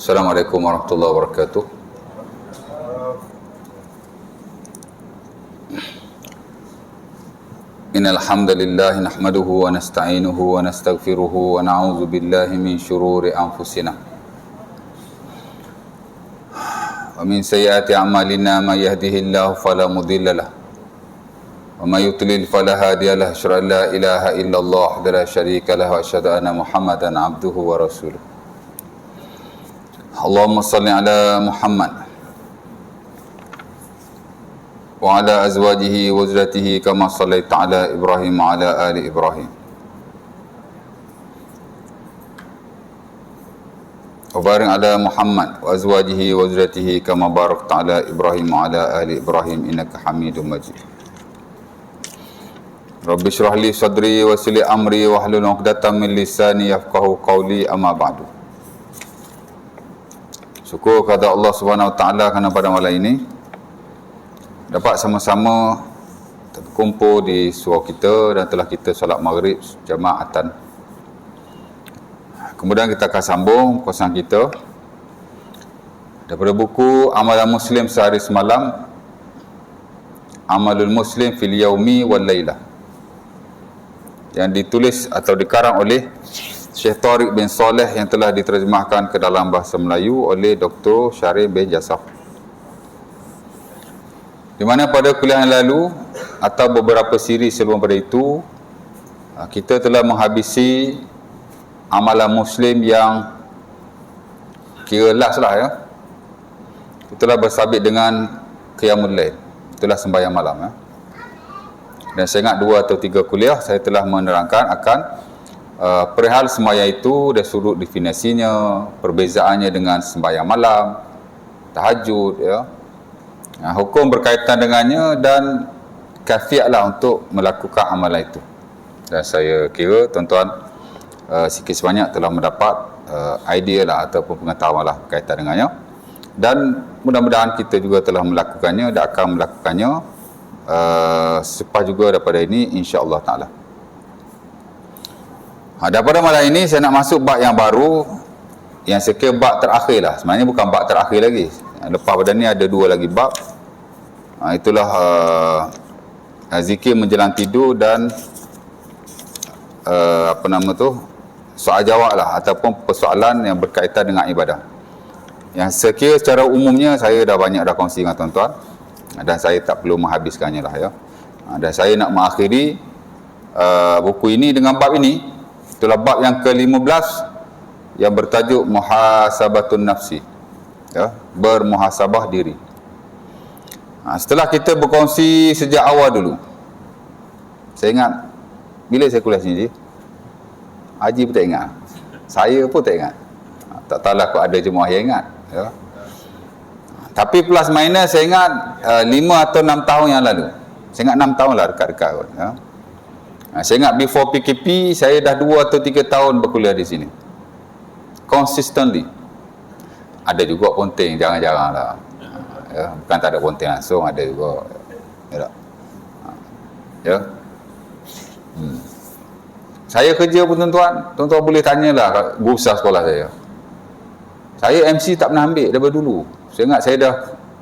Assalamualaikum warahmatullahi wabarakatuh. Innal hamdalillah nahmaduhu wa nasta'inuhu wa nastaghfiruhu wa na'udzu billahi min shururi anfusina wa min sayyiati a'malina may yahdihillahu fala mudilla lahu wa may yudlil fala hadiya lahu. Asyhadu an la ilaha illallah wahdahu la syarika lahu wa asyhadu anna Muhammadan abduhu wa rasuluh. Allahumma salli ala Muhammad wa ala azwajihi wa zurriyyatihi kama sallaita ala Ibrahim wa ala ali Ibrahim. Wa barik ala Muhammad wa azwajihi wa zurriyyatihi kama barakta ala Ibrahim wa ala ali Ibrahim innaka Hamidum Majid. Rabbi shrah li sadri wa yassir li amri wa hlul 'uqdatam min lisani yafqahu qawli, amma ba'du. Syukur kepada Allah Subhanahu Wa Taala kerana pada malam ini dapat sama-sama berkumpul di surau kita dan telah kita solat maghrib jamaatan. Kemudian kita akan sambung perkongsian kita daripada buku Amalan Muslim Sehari Semalam, Amalul Muslim fil Yaumi wal Lailah, yang ditulis atau dikarang oleh Syekh Tariq bin Saleh yang telah diterjemahkan ke dalam bahasa Melayu oleh Dr. Syarif bin Jasaf. Di mana pada kuliah yang lalu atau beberapa siri sebelum pada itu, kita telah menghabisi amalan Muslim yang kira last lah ya. Kita telah bersabit dengan Qiyamul Lail, itulah sembahyang malam ya. Dan saya ingat 2 atau 3 kuliah saya telah menerangkan akan perihal sembahyang itu dan sudut definisinya, perbezaannya dengan sembahyang malam, tahajud ya. Hukum berkaitan dengannya dan kafiatlah untuk melakukan amalan itu. Dan saya kira tuan-tuan sikit sebanyak telah mendapat idea lah ataupun pengetahuan lah berkaitan dengannya. Dan mudah-mudahan kita juga telah melakukannya dan akan melakukannya selepas juga daripada ini insya-Allah taala. Daripada malam ini saya nak masuk bab yang baru, yang saya kira bab terakhir lah. Sebenarnya bukan bab terakhir lagi. Lepas pada ni ada 2 lagi bab. Itulah zikir menjelang tidur dan soal jawab lah ataupun persoalan yang berkaitan dengan ibadah. Yang saya kira secara umumnya saya dah banyak dah kongsi dengan tuan-tuan dan saya tak perlu menghabiskannya lah ya. Dan saya nak mengakhiri buku ini dengan bab ini. Itulah bab yang ke-15 yang bertajuk Muhasabatun Nafsi ya, bermuhasabah diri. Setelah kita berkongsi sejak awal dulu, saya ingat bila saya kuliah sini, Haji pun tak ingat, saya pun tak ingat, tak tahulah kok ada jemaah yang ingat ya. Tapi plus minus saya ingat 5 atau 6 tahun yang lalu, saya ingat 6 tahun lah dekat-dekat kot ya. Saya ingat before PKP saya dah 2 atau 3 tahun berkuliah di sini consistently. Ada juga ponteng jarang-jarang lah ya, bukan tak ada ponteng langsung, ada juga ya. Saya kerja pun tuan-tuan boleh tanyalah guru besar sekolah saya MC tak pernah ambil daripada dulu. Saya ingat saya dah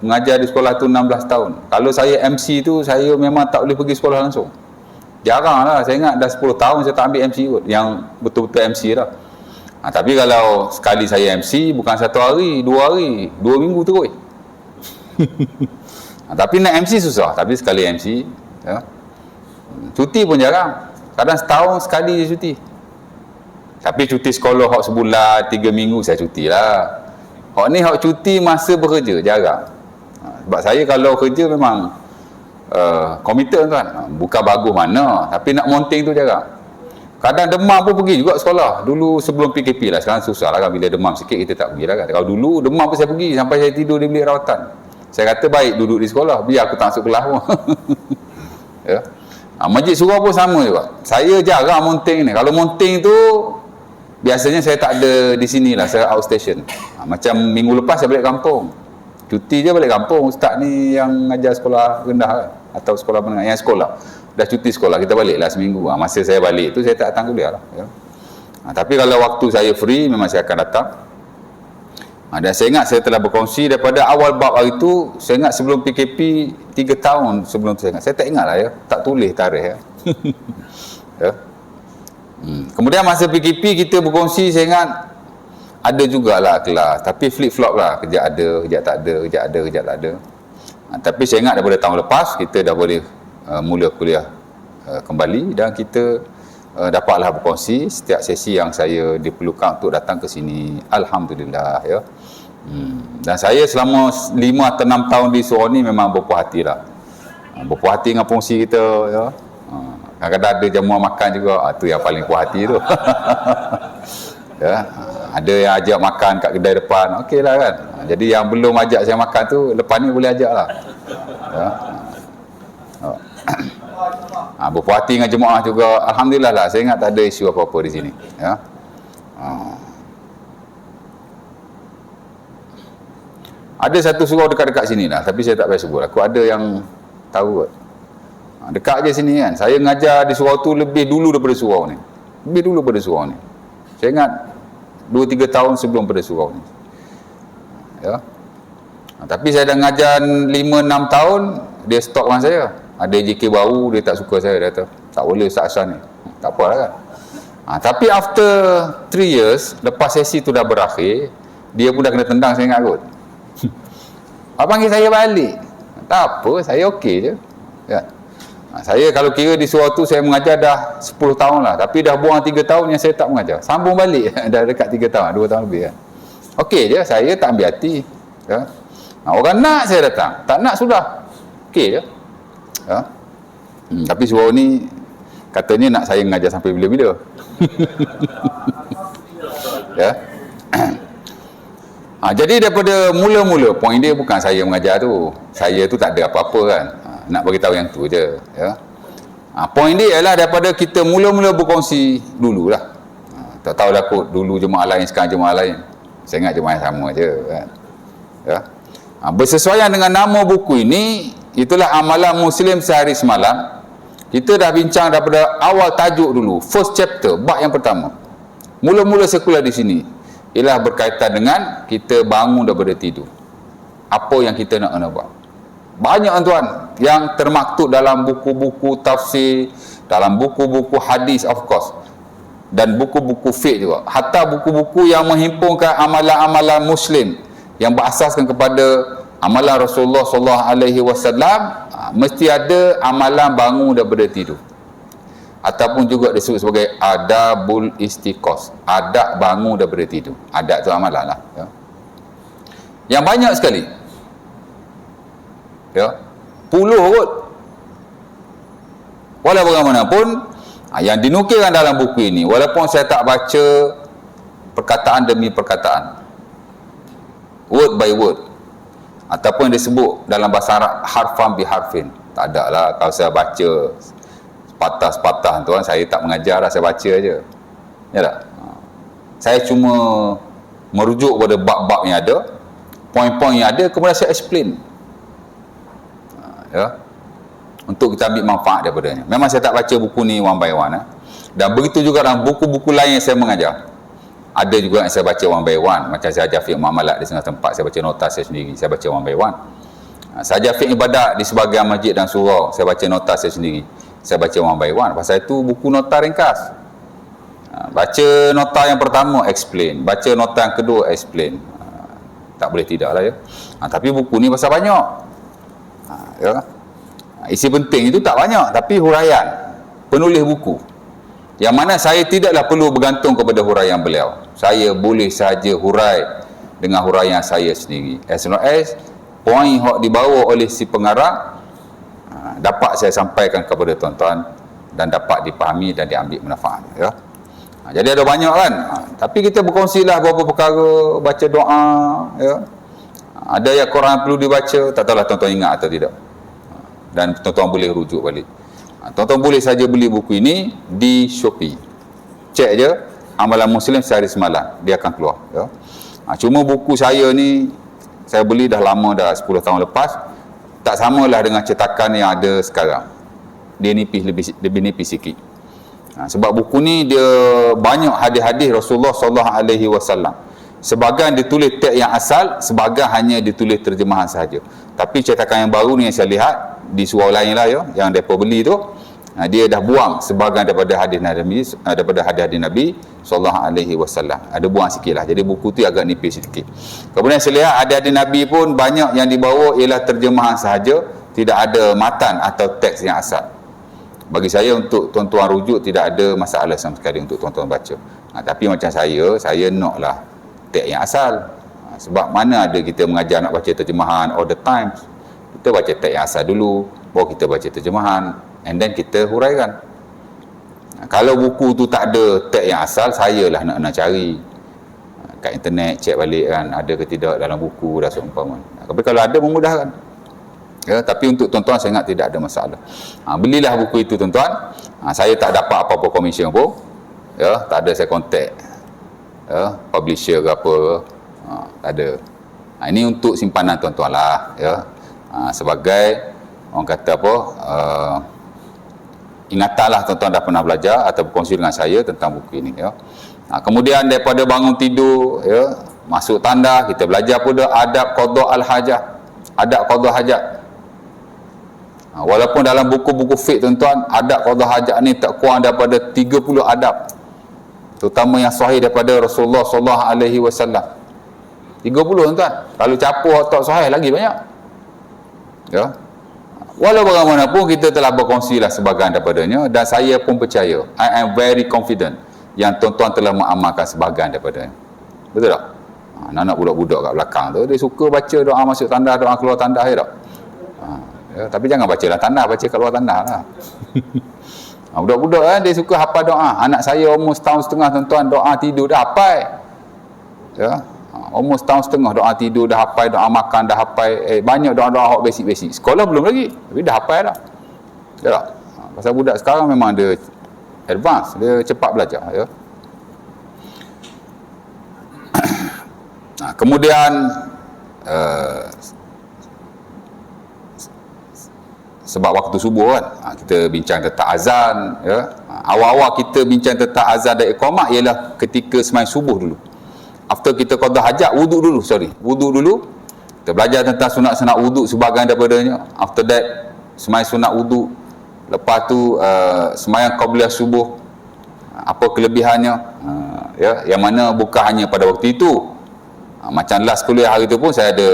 mengajar di sekolah tu 16 tahun. Kalau saya MC tu saya memang tak boleh pergi sekolah langsung, jarang lah. Saya ingat dah 10 tahun saya tak ambil MC kot, yang betul-betul MC lah. Tapi kalau sekali saya MC, bukan 1 hari, 2 hari, 2 minggu terus. Tapi nak MC susah. Tapi sekali MC ya. Cuti pun jarang, kadang setahun sekali je cuti. Tapi cuti sekolah hak sebulan, 3 minggu saya cuti lah. Hak ni hak cuti masa bekerja jarang. Sebab saya kalau kerja memang committed kan, bukan bagus mana, tapi nak mounting tu jarang. Kadang demam pun pergi juga sekolah. Dulu sebelum PKP lah, sekarang susah lah kan, bila demam sikit kita tak pergi lah kan. Kalau dulu demam pun saya pergi sampai saya tidur di bilik rawatan. Saya kata baik duduk di sekolah, biar aku tak masuk kelas pun. Ya. Masjid surau pun sama juga. Saya jarang mounting ni. Kalau mounting tu biasanya saya tak ada di sini lah, saya outstation. Macam minggu lepas saya balik kampung, cuti je balik kampung. Ustaz ni yang ngajar sekolah rendah kan, atau sekolah menengah, yang sekolah dah cuti sekolah, kita balik lah seminggu. Masa saya balik tu saya tak datang kuliah lah ya. Tapi kalau waktu saya free memang saya akan datang. Dan saya ingat saya telah berkongsi daripada awal bab hari itu, saya ingat sebelum PKP 3 tahun sebelum tu saya tak ingat lah ya, tak tulis tarikh ya. Ya. Kemudian masa PKP kita berkongsi, saya ingat ada jugalah kelas, tapi flip flop lah, kejap ada, kejap tak ada, kejap ada, kejap tak ada. Tapi saya ingat daripada tahun lepas kita dah boleh mula kuliah kembali, dan kita dapatlah berkongsi setiap sesi yang saya diperlukan untuk datang ke sini. Alhamdulillah ya. Dan saya selama 5 atau 6 tahun di Surau ni memang berpuas hati lah. Berpuas hati dengan fungsi kita ya. Kadang-kadang ada jamuan makan juga, tu yang paling puas hati tu. Ya, ada yang ajak makan kat kedai depan, okey lah kan. Jadi yang belum ajak saya makan tu, lepas ni boleh ajak lah ya. Berpuas hati dengan jemaah juga. Alhamdulillah lah, saya ingat tak ada isu apa-apa di sini ya. Ada satu surau dekat-dekat sini lah, tapi saya tak payah sebut, aku ada yang tahu kot. Dekat je sini kan. Saya mengajar di surau tu lebih dulu daripada surau ni. Lebih dulu daripada surau ni. Saya ingat 2-3 tahun sebelum pada surau ni. Ya. Tapi saya dah mengajar 5-6 tahun, dia stop dengan saya. Ada JK baru, dia tak suka saya, dia kata, tak boleh Ustaz Hassan ni. Tak apa lah kan. Tapi after 3 years, lepas sesi tu dah berakhir, dia pun dah kena tendang, saya ingat kot. Panggil saya balik. Tak apa, saya okey je. Ya. Saya kalau kira di surau tu saya mengajar dah 10 tahun lah, tapi dah buang 3 tahun yang saya tak mengajar. Sambung balik dah dekat 3 tahun, 2 tahun lebih kan. Okey je, saya tak ambil hati ya. Orang nak saya datang, tak nak sudah. Okey je ya. Tapi surau ni katanya nak saya mengajar sampai bila-bila. Ya. Jadi daripada mula-mula, poin dia bukan saya mengajar tu. Saya tu tak ada apa-apa kan. Nak beritahu yang tu je ya. Poin dia ialah daripada kita mula-mula berkongsi dululah. Tak tahu dah kot dulu jemaah lain, sekarang jemaah lain. Saya ingat jemaah yang sama je kan. Ya. Bersesuaian dengan nama buku ini, itulah Amalan Muslim Sehari Semalam. Kita dah bincang daripada awal tajuk dulu, first chapter, bab yang pertama. Mula-mula sekolah di sini ialah berkaitan dengan kita bangun daripada tidur. Apa yang kita nak kena buat. Banyak tuan yang termaktub dalam buku-buku tafsir, dalam buku-buku hadis of course, dan buku-buku fiqh juga. Hatta buku-buku yang menghimpunkan amalan-amalan Muslim yang berasaskan kepada amalan Rasulullah SAW, mesti ada amalan bangun daripada tidur. Ataupun juga disebut sebagai adabul istiqos, adab bangun daripada tidur. Adab tu amalan lah ya. Yang banyak sekali ya, puluh kot. Walau bagaimanapun yang dinukilkan dalam buku ini, walaupun saya tak baca perkataan demi perkataan, word by word, ataupun disebut dalam bahasa Arab harfan bi harfin, tak ada lah. Kalau saya baca sepatah-sepatah tuan, saya tak mengajar lah, saya baca aja ya tak? Saya cuma merujuk pada bab-bab yang ada, poin-poin yang ada, kemudian saya explain ya, untuk kita ambil manfaat daripadanya. Memang saya tak baca buku ni one by one dan begitu juga dalam buku-buku lain yang saya mengajar. Ada juga yang saya baca one by one, macam saya ajar fiqh muamalat di setengah tempat, saya baca nota saya sendiri, saya baca one by one. Saya ajar fiqh ibadat di sebahagian masjid dan surau, saya baca nota saya sendiri, saya baca one by one. Pasal itu buku nota ringkas. Baca nota yang pertama explain, baca nota yang kedua explain. Tak boleh tidak lah ya. Tapi buku ni pasal banyak ya. Isi penting itu tak banyak, tapi huraian penulis buku, yang mana saya tidaklah perlu bergantung kepada huraian beliau. Saya boleh saja hurai dengan huraian saya sendiri, as long as poin yang dibawa oleh si pengarang dapat saya sampaikan kepada tuan-tuan dan dapat dipahami dan diambil manfaat ya. Jadi ada banyak kan, tapi kita berkongsilah beberapa perkara, baca doa ya. Ada ayat Quran perlu dibaca, tak tahulah tuan-tuan ingat atau tidak, dan tuan-tuan boleh rujuk balik. Tuan-tuan boleh saja beli buku ini di Shopee, cek je Amalan Muslim Sehari Semalam, dia akan keluar ya. Cuma buku saya ni saya beli dah lama, dah 10 tahun lepas, tak samalah dengan cetakan yang ada sekarang. Dia nipis, lebih nipis sikit. Sebab buku ni dia banyak hadis-hadis Rasulullah SAW Sebahagian ditulis teks yang asal, sebahagian hanya ditulis terjemahan sahaja. Tapi cetakan yang baru ni yang saya lihat di surau lain lah ya, yang depa beli tu, dia dah buang sebahagian daripada hadis Nabi sallallahu alaihi wasallam. Ada buang sikitlah. Jadi buku tu agak nipis sikit. Kemudian saya lihat hadis Nabi pun banyak yang dibawa ialah terjemahan sahaja, tidak ada matan atau teks yang asal. Bagi saya untuk tuan-tuan rujuk tidak ada masalah sama sekali untuk tuan-tuan baca. Tapi macam saya naklah teks yang asal. Sebab mana ada kita mengajar nak baca terjemahan all the time. Kita baca teks yang asal dulu, baru kita baca terjemahan, and then kita huraikan. Kalau buku tu tak ada teks yang asal, saya lah nak cari kat internet, cek balik kan ada ke tidak dalam buku dah seumpama. Tapi kalau ada memudahkan. Ya, tapi untuk tuan-tuan saya ingat tidak ada masalah. Belilah buku itu tuan-tuan. Saya tak dapat apa-apa komisen pun. Ya, tak ada saya kontak. Ya, publisher ke apa. Tak ada. Ini untuk simpanan tuan-tuan lah. Ya. Sebagai orang kata apa, ingatanlah tuan-tuan dah pernah belajar atau berkongsi dengan saya tentang buku ini. Ya. Kemudian daripada bangun tidur, ya, masuk tanda, kita belajar pula adab qada al-hajah. Adab qada hajat. Walaupun dalam buku-buku fiqh tuan-tuan, adab qada hajat ni tak kurang daripada 30 adab. Terutama yang sahih daripada Rasulullah sallallahu alaihi wasallam. 30 tuan-tuan. Kalau capur tak sahih lagi banyak. Ya. Walau bagaimanapun kita telah berkongsilah sebahagian daripadanya dan saya pun percaya, I am very confident yang tuan-tuan telah mengamalkan sebahagian daripadanya. Betul tak? Anak-anak budak-budak kat belakang tu dia suka baca doa masuk tandas, doa keluar tandas, ya tak? Ya, tapi jangan baca dalam tandas, baca kat luar tandas lah. Budak-budak kan dia suka hafal doa. Anak saya umur setahun setengah tuan-tuan, doa tidur dah hafal. Ya. Umur setahun setengah doa tidur dah hafal, doa makan dah hafal, banyak doa-doa hak basic-basic. Sekolah belum lagi, tapi dah hafal dah. Ya tak? Pasal budak sekarang memang dia advance, dia cepat belajar, ya. Kemudian sebab waktu subuh kan, kita bincang tentang azan, ya. Awal-awal kita bincang tentang azan dan iqamah ialah ketika sembahyang subuh dulu. After kita qada hajat, wuduk dulu. Kita belajar tentang sunat-sunat wuduk sebahagian daripadanya. After that, sembahyang sunat wuduk. Lepas tu sembahyang qabliyah subuh, apa kelebihannya, ya, yang mana bukan hanya pada waktu itu. Macam last kuliah hari tu pun saya ada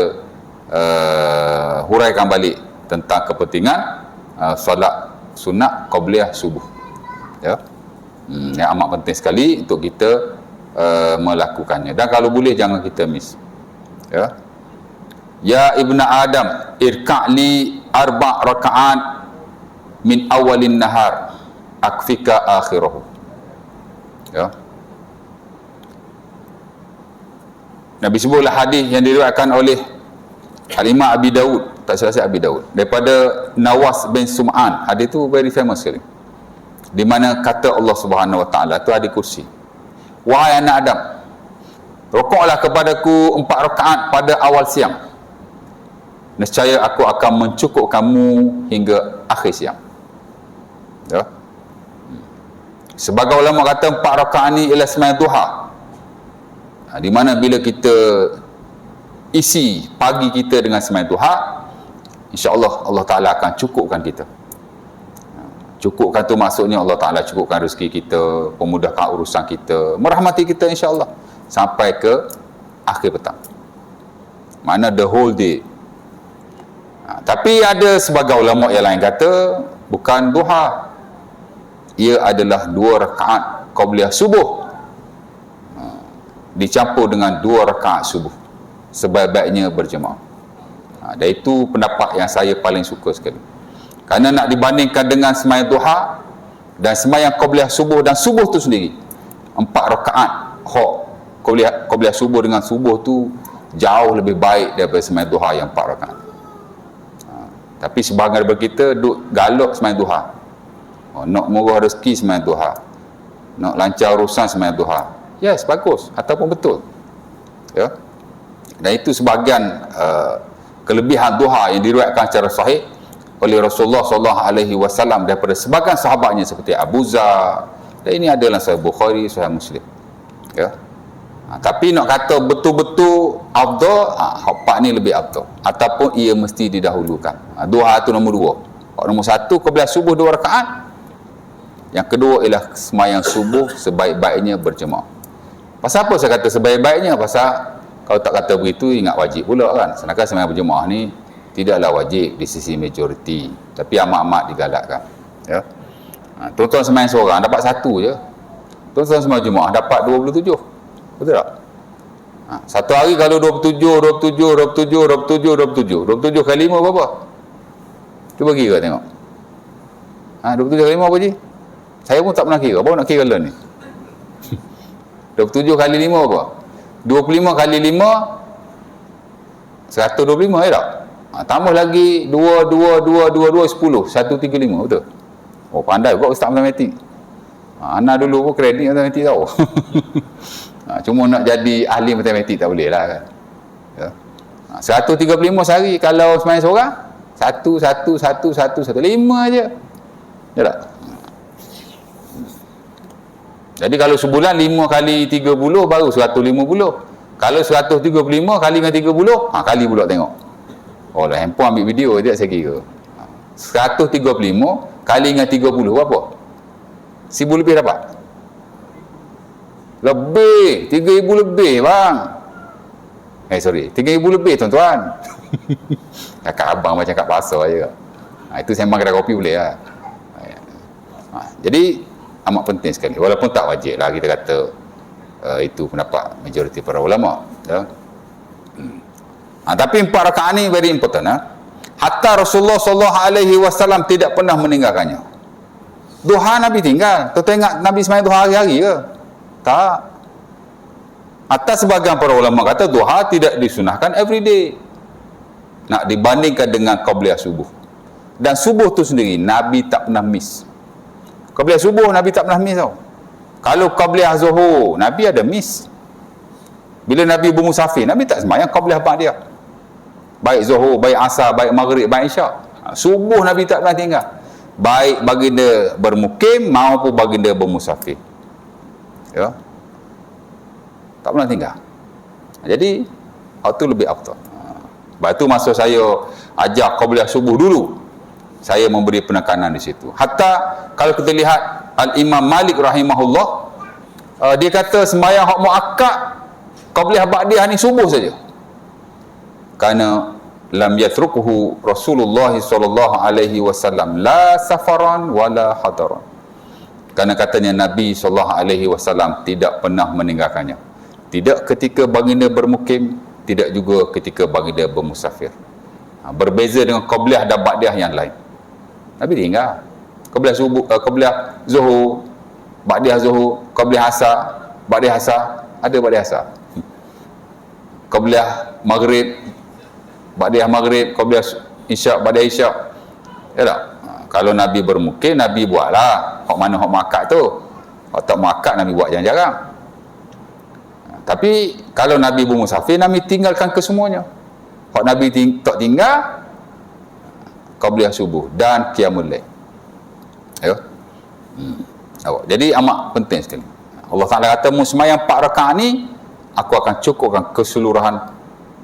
huraikan balik tentang kepentingan solat sunat qabliyah subuh. Ya. Yang amat penting sekali untuk kita melakukannya, dan kalau boleh jangan kita miss. Ya. Ya ibna Adam, irka'li 4 raka'at min awalin nahar akfika akhirahu. Ya. Nabi sebutlah hadis yang diriwayatkan oleh Al-Imam Abi Daud, tak salah Abi Daud, daripada Nawas bin Sum'an. Hadis tu very famous sekali, di mana kata Allah Subhanahu wa taala tu ada kursi. Wahai anak Adam, rokoklah kepadaku 4 rakaat pada awal siang, nescaya aku akan mencukup kamu hingga akhir siang. Ya. Sebagai ulama kata 4 rakaat ni ialah sembahyang duha, di mana bila kita isi pagi kita dengan sembahyang duha, insya-Allah Allah Taala akan cukupkan kita. Cukupkan tu maksudnya Allah Ta'ala cukupkan rezeki kita, pemudahkan urusan kita, merahmati kita insya-Allah sampai ke akhir petang, mana the whole day. Tapi ada sebagai ulama yang lain kata bukan duha, ia adalah 2 rakaat qabliyah subuh, dicampur dengan 2 rakaat subuh, sebaik-baiknya berjemaah. Dan itu pendapat yang saya paling suka sekali. Kerana nak dibandingkan dengan sembahyang duha dan sembahyang qabliyah subuh, dan subuh tu sendiri 4 rakaat qabliyah subuh dengan subuh tu jauh lebih baik daripada sembahyang duha yang 4 rakaat. Tapi sebahagian daripada kita duk galak sembahyang duha. Nak murah rezeki sembahyang duha, nak lancar urusan sembahyang duha. Yes, bagus ataupun betul. Ya. Dan itu sebahagian kelebihan duha yang diriwayatkan secara sahih oleh Rasulullah sallallahu alaihi wasallam daripada sebahagian sahabatnya seperti Abu Zar, dan ini adalah Sahih Bukhari, Sahih Muslim. Ya. Tapi nak kata betul-betul afdal, hak 4 ni lebih afdal ataupun ia mesti didahulukan. Duha tu nombor 2. Hak nombor 1 qiblah subuh 2 rakaat. Yang kedua ialah sembahyang subuh sebaik-baiknya berjemaah. Pasal apa saya kata sebaik-baiknya? Pasal kalau tak kata begitu ingat wajib pula kan. Sedangkan sembahyang berjemaah ni tidaklah wajib di sisi majoriti, tapi amat-amat digalakkan. Ya. Tuan-tuan sembahyang seorang dapat 1 je. Tuan-tuan sembahyang jemaah dapat 27. Betul tak? Satu hari kalau 27 kali 5 berapa? Cuba kira tengok. 27 kali 5 apa je? Saya pun tak pernah kira. Baru nak kira lah ni. 27 kali 5 apa? 25 kali 5 125 ya tak? Tambah lagi 2 10 135, betul? Oh, pandai kau ustaz matematik. Ana dulu pun kredit matematik tau. Cuma nak jadi ahli matematik tak boleh lah kan. Ya. 135 sehari kalau sembahyang seorang 1 5 je. Ya tak? Jadi kalau sebulan 5 kali 30 baru 150. Kalau 135 kali dengan 30, kali pula tengok. Oh lah, handphone ambil video je saya kira. 135 kali dengan 30 berapa? 1000 lebih dapat? Lebih, 3000 lebih bang. Sorry, 3000 lebih tuan-tuan. Kakak abang macam kat pasar je. Itu sembang kedai kopi boleh lah. Jadi amat penting sekali, walaupun tak wajib lah kita kata itu pendapat majoriti para ulama ya. Tapi 4 rakaat ni very important. Hatta Rasulullah SAW tidak pernah meninggalkannya. Duha Nabi tinggal. Tu tengok Nabi sembahyang duha hari-hari ke? Tak. Atas sebahagian para ulama kata duha tidak disunahkan everyday, nak dibandingkan dengan qabliyah subuh. Dan subuh tu sendiri Nabi tak pernah miss. Qabliyah subuh Nabi tak pernah miss tau. Kalau qabliyah zuhur Nabi ada miss. Bila Nabi bermusafir Nabi tak sembahyang qabliyah ba'diyah. Baik zuhur, baik asar, baik maghrib, baik isyak. Subuh Nabi tak pernah tinggal. Baik baginda bermukim maupun baginda bermusafir. Ya. Tak pernah tinggal. Jadi itu lebih afdal. Sebab itu masa saya ajar qabliyah subuh dulu, saya memberi penekanan di situ. Hatta kalau kita lihat Al-Imam Malik rahimahullah, dia kata sembahyang hak muakkad qabliyah ba'diyah ni subuh saja. Kerana lam yatrukuhu Rasulullah sallallahu alaihi wasallam la safaran wala hadaran. Kerana katanya Nabi sallallahu alaihi wasallam tidak pernah meninggalkannya. Tidak ketika baginda bermukim, tidak juga ketika baginda bermusafir. Berbeza dengan qabliyah dan ba'diyah yang lain. Nabi tinggal. Qabliyah subuh, qabliyah zuhur, ba'diyah zuhur, qabliyah asar, ba'diyah asar, ada ba'diyah asar. Qabliyah maghrib, ba'diyah maghrib, qabliyah isyak, ba'diyah isyak. Ya tak? Kalau Nabi bermukim, Nabi buatlah hak mana hak muakkad tu. Hak tak muakkad Nabi buat jarang-jarang. Tapi kalau Nabi bermusafir, Nabi tinggalkan kesemuanya. Hak Nabi tak tinggal qabliyah subuh dan qiyamul lail. Ya. Jadi amat penting sekali. Allah Taala kata sembahyang 4 rakaat ni aku akan cukupkan keseluruhan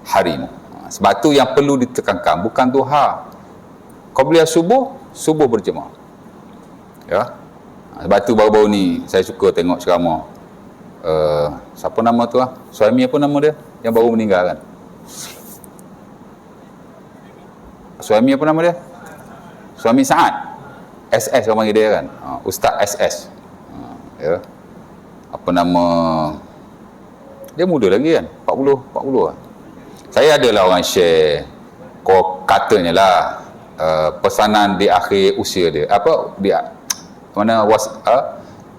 harimu. Sebab tu yang perlu ditekankan bukan duha. Qabliyah subuh, subuh berjemaah. Ya. Sebab tu baru-baru ni saya suka tengok ceramah. Siapa nama tu lah? Suami apa nama dia? Yang baru meninggal kan? Suami apa nama dia? Suami Saad. SS orang panggil dia kan? Ustaz SS. Ya. Apa nama? Dia muda lagi kan? 40 lah. Saya adalah orang share katanya lah pesanan di akhir usia dia. Apa dia mana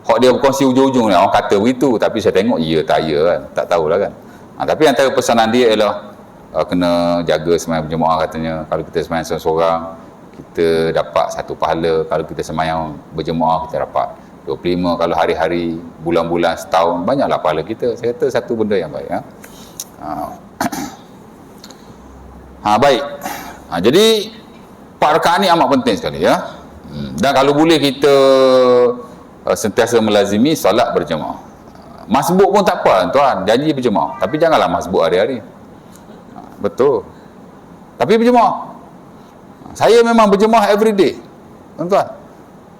hak dia berkongsi ujung-ujung ni orang kata begitu, tapi saya tengok ya tak ya kan, tak tahulah kan. Tapi antara pesanan dia ialah kena jaga sembahyang berjemaah katanya. Kalau kita sembahyang seorang-seorang kita dapat 1 pahala, kalau kita sembahyang berjemaah kita dapat 25, kalau hari-hari, bulan-bulan, setahun, banyaklah pahala kita. Saya kata satu benda yang baik. Baik. Jadi 4 rakaat ni amat penting sekali ya. Dan kalau boleh kita sentiasa melazimi solat berjemaah. Masbuk pun tak apa tuan, janji berjemaah, tapi janganlah masbuk hari-hari. Betul. Tapi berjemaah. Saya memang berjemaah every day, tuan-tuan.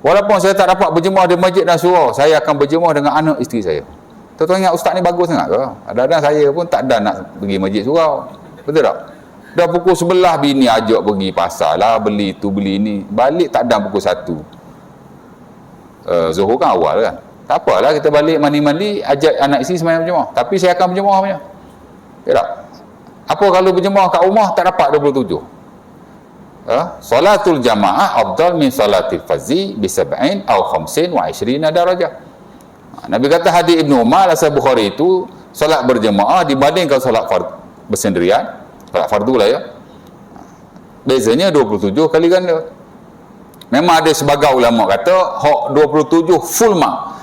Walaupun saya tak dapat berjemaah di masjid dan surau, saya akan berjemaah dengan anak isteri saya. Tuan-tuan ingat ustaz ni bagus sangat ke? Kadang-kadang saya pun tak ada nak pergi masjid surau. Betul tak? Dah pukul 11 bini ajak pergi pasar lah, beli tu beli ni. Balik tak ada pukul 1. Zuhur kan awal kan. Tak apalah, kita balik mandi-mandi, ajak anak isteri sembahyang berjemaah. Tapi saya akan berjemaah punya. Betul tak? Apa kalau berjemaah kat rumah tak dapat 27? Salatul jamaah afdal min salatil fazi bi 70 aw 50 wa 20 darajah. Nabi kata hadis Ibnu Umar asal Bukhari itu solat berjemaah dibandingkan solat bersendirian, solat fardu lah ya. Bezanya 27 kali ganda. Memang ada sebagai ulama kata hak 27 full mark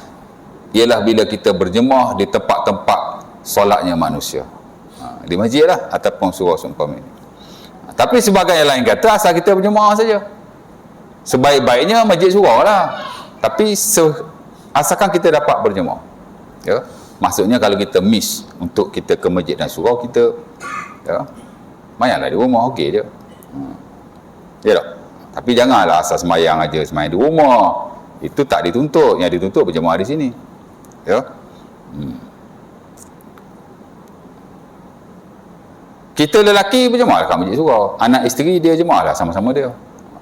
ialah bila kita berjemaah di tempat-tempat solatnya manusia. Di masjid lah ataupun surau seumpama ini. Tapi sebagai yang lain kata asal kita berjemaah saja. Sebaik-baiknya masjid surau lah. Tapi asalkan kita dapat berjemaah. Ya. Maksudnya kalau kita miss untuk kita ke masjid dan surau, kita ya, mayanlah di rumah, okey je. Ya tak? Tapi janganlah asal semayang aja, semayang di rumah. Itu tak dituntut. Yang dituntut berjemaah di sini. Ya. Kita lelaki berjemaah kat masjid surau. Anak isteri dia jemaah lah sama-sama dia.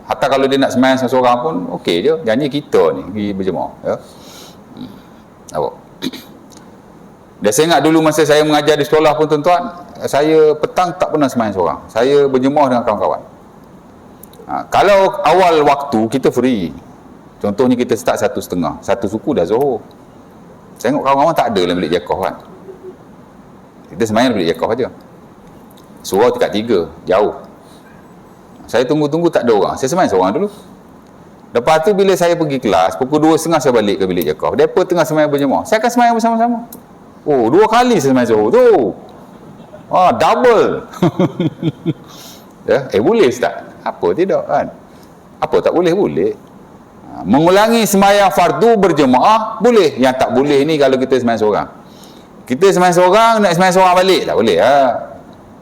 Hatta kalau dia nak semayang seorang pun okey je. Janji kita ni pergi berjemaah. Ya. Nampak? Dan saya ingat dulu masa saya mengajar di sekolah pun tuan-tuan, saya petang tak pernah semayang seorang. Saya berjemaah dengan kawan-kawan. Kalau awal waktu kita free, contohnya kita start 1:30, satu suku dah zuhur. Saya tengok kawan-kawan tak ada dalam bilik jakoh kan. Kita semayang bilik jakoh aja. Surau tingkat 3, jauh. Saya tunggu-tunggu tak ada orang. Saya semayang seorang dulu. Lepas tu bila saya pergi kelas, pukul 2:30 saya balik ke bilik jakoh. Mereka tengah semayang berjemaah. Saya akan semayang bersama-sama. Oh, 2 kali saya semayang zuhur tu. Double. Ya, boleh tak? Apa tidak kan? Apa tak boleh? Boleh. Mengulangi semayang fardu berjemaah boleh. Yang tak boleh ni kalau kita semayang seorang. Kita semayang seorang, nak semayang seorang balik tak boleh.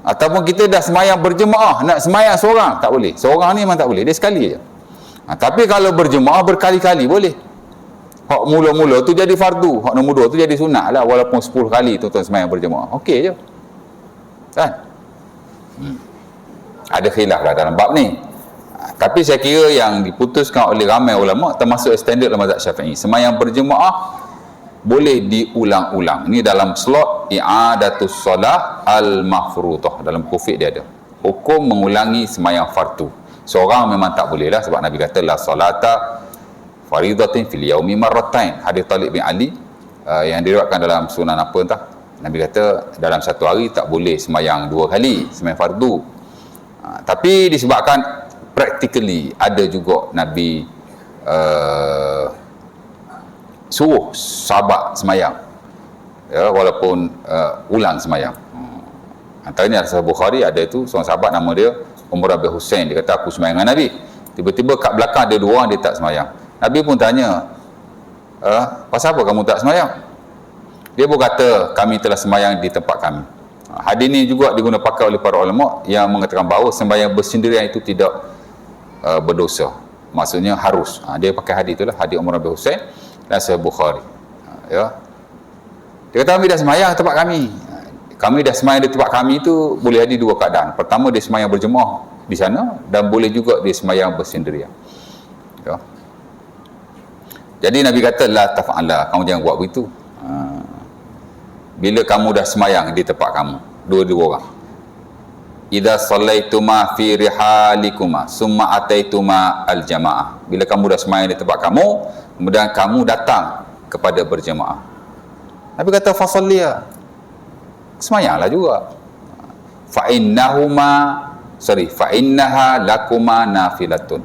Ataupun kita dah semayang berjemaah, nak semayang seorang tak boleh. Seorang ni memang tak boleh, dia sekali je. Tapi kalau berjemaah berkali-kali boleh. Hak mula-mula tu jadi fardu, hak nombor 2 tu jadi sunat lah, walaupun 10 kali tuan-tuan semayang berjemaah. Okey je kan? Ada khilaf lah dalam bab ni. Tapi saya kira yang diputuskan oleh ramai ulama termasuk standard dalam mazhab Syafi'i, semayang berjemaah boleh diulang-ulang. Ini dalam slot i'adatus solah al-mafruḍah. Dalam kufik dia ada hukum mengulangi semayang fardu. Seorang memang tak boleh lah, sebab Nabi kata la salata faridatin fil yaumi marratain. Hadis Talib bin Ali yang diriwayatkan dalam sunan apa entah. Nabi kata dalam satu hari tak boleh semayang 2 kali semayang fardu. Tapi disebabkan practically ada juga Nabi suruh sahabat semayang, ya, walaupun ulang semayang. Antaranya Sahih Bukhari ada itu seorang sahabat nama dia Umar bin Husain. Dia kata aku semayang dengan Nabi. Tiba-tiba kat belakang ada 2 orang dia tak semayang. Nabi pun tanya, pasal apa kamu tak semayang? Dia pun kata kami telah semayang di tempat kami. Hadis ini juga digunakan pakai oleh para ulama yang mengatakan bahawa sembahyang bersendirian itu tidak berdosa. Maksudnya harus. Dia pakai hadis itulah, hadis Umar bin Husain dan Sahih Bukhari. Ya. Dia kata kami dah semayang di tempat kami. Kami dah semayang di tempat kami itu boleh ada 2 keadaan. Pertama dia semayang berjemaah di sana, dan boleh juga dia semayang bersendirian. Ya. Jadi Nabi kata la taf'ala, kamu jangan buat begitu. Bila kamu dah semayang di tempat kamu, 2 orang, idza sallaituma fi rihalikuma summa ataituma al-jamaah, bila kamu dah semayang di tempat kamu, kemudian kamu datang kepada berjemaah, Nabi kata fasalliya, semayanglah juga. Fa innaha lakuma nafilatun,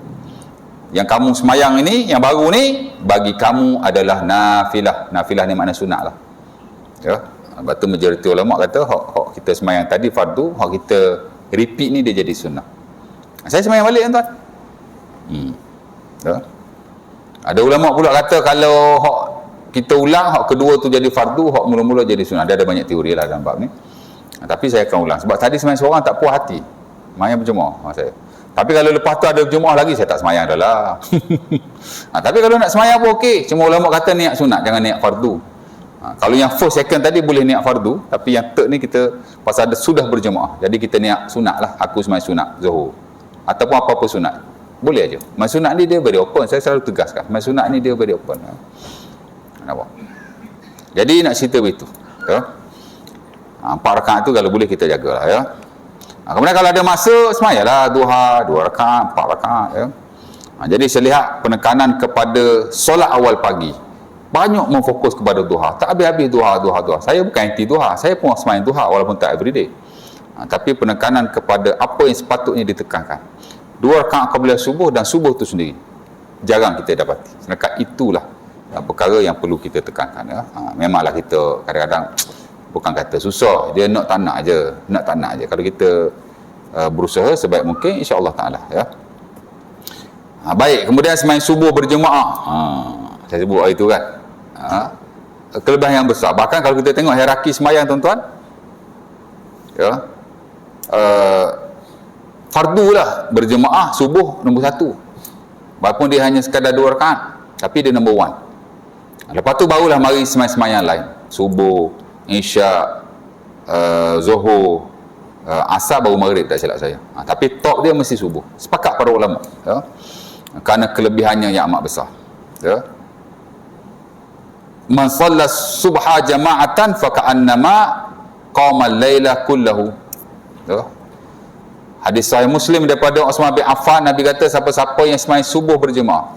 yang kamu semayang ini, yang baru ni, bagi kamu adalah nafilah. Nafilah ni makna sunat lah. Ya. Sebab tu majoriti ulama kata hak kita semayang tadi fardu, hak kita repeat ni dia jadi sunnah. Saya semayang balik tuan. Ya. Ada ulama pula kata kalau hak kita ulang, hak kedua tu jadi fardu, hak mula-mula jadi sunat. Dia ada banyak teori lah dalam bab ni. Tapi saya akan ulang. Sebab tadi semayang seorang tak puas hati. Semayang berjemaah saya. Tapi kalau lepas tu ada berjemaah lagi, saya tak semayang dah lah. Tapi kalau nak semayang pun okey. Cuma ulama kata niat sunat, jangan niat fardu. Kalau yang first, second tadi boleh niat fardu. Tapi yang third ni kita, pasal ada sudah berjemaah. Jadi kita niat sunat lah. Aku semayang sunat, Zuhur. Ataupun apa-apa sunat. Boleh aja. Semayang sunat ni dia very open. Saya selalu tegaskan. Semayang sunat ni dia very open. Nampak? Jadi nak cerita begitu. Ya? 4 rakaat tu kalau boleh kita jagalah, ya. Kemudian kalau ada masa, semayalah duha, 2 rakaat, 4 rakaat, ya. Jadi saya lihat penekanan kepada solat awal pagi. Banyak memfokus kepada duha. Tak habis-habis duha. Saya bukan anti duha. Saya pun semayang duha walaupun tak everyday. Tapi penekanan kepada apa yang sepatutnya ditekankan. 2 rakaat qabla subuh dan subuh tu sendiri. Jarang kita dapati. Sedangkan itulah perkara yang perlu kita tekankan, ya. Memanglah kita kadang-kadang bukan kata susah, dia nak tak nak aje. Kalau kita berusaha sebaik mungkin, insya-Allah taala, ya. Baik, kemudian semayang subuh berjemaah. Saya sebut hari itu kan. Kelebihan yang besar. Bahkan kalau kita tengok hierarki semayang, tuan-tuan, ya. Fardu lah berjemaah subuh nombor 1. Walaupun dia hanya sekadar 2 rakaat, tapi dia nombor 1. Lepas tu barulah mari semayang-semayang lain. Subuh, Isyak, Zuhur, Asar baru maghrib, tak silap saya. Tapi top dia mesti subuh. Sepakat para ulama, ya? Kerana kelebihannya yang amat besar, ya. Man shalla subha jama'atan fa ka'annama qama al-laila kullahu, ya. Hadis sahih Muslim daripada Uthman bin Affan, Nabi kata siapa-siapa yang semayang subuh berjemaah.